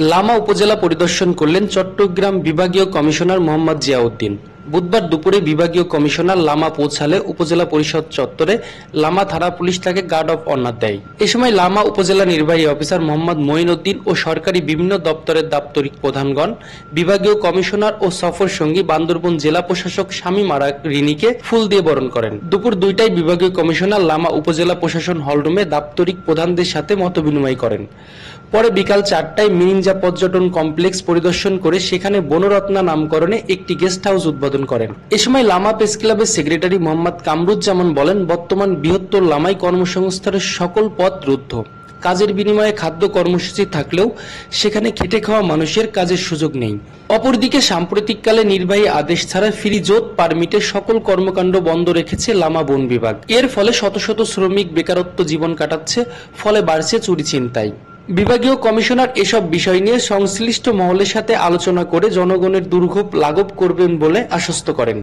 লামা উপজেলা পরিদর্শন করলেন চট্টগ্রাম বিভাগীয় কমিশনার মোহাম্মদ জিয়াউদ্দিন। বুধবার দুপুরে বিভাগীয় কমিশনার লামা পৌঁছালে উপজেলা পরিষদ চত্বরে লামা থানা পুলিশ তাকে গার্ড অফ অনার দেয়। এ সময় লামা উপজেলা নির্বাহী অফিসার মোহাম্মদ মঈনউদ্দিন ও সরকারি বিভিন্ন দপ্তরের দাপ্তরিক প্রধানগণ, বিভাগীয় কমিশনার ও সফর সঙ্গী বান্দরবান জেলা প্রশাসক শামীম আরা রিনিকে ফুল দিয়ে বরণ করেন। দুপুর 2টায় বিভাগীয় কমিশনার লামা উপজেলা প্রশাসন হলরুমে দাপ্তরিক প্রধানদের সাথে মতবিনিময় করেন। পরে বিকাল 4টায় মিরিঞ্জা পর্যটন কমপ্লেক্স পরিদর্শন করে সেখানে বনরত্না নামকরণে একটি গেস্ট হাউস উদ্বোধন করেন। এ সময় লামা প্রেস ক্লাবের সেক্রেটারি মোহাম্মদ কামরুজ্জামান বলেন, বর্তমান বৃহত্তর লামাই কর্মসংস্থানের সকল পথ রুদ্ধ। কাজের বিনিময়ে খাদ্য কর্মসূচি থাকলেও সেখানে খেটে খাওয়া মানুষের কাজের সুযোগ নেই। অপরদিকে সাম্প্রতিককালে নির্বাহী আদেশ ছাড়া ফ্রি জোত পারমিটে সকল কর্মকাণ্ড বন্ধ রেখেছে লামা বন বিভাগ। এর ফলে শত শত শ্রমিক বেকারত্ব জীবন কাটাচ্ছে, ফলে বাড়ছে চুরি ছিনতাই। বিভাগীয় কমিশনার এসব বিষয় নিয়ে সংশ্লিষ্ট মহলের সাথে আলোচনা করে জনগণের দুর্ভোগ লাঘব করবেন বলে আশ্বস্ত করেন।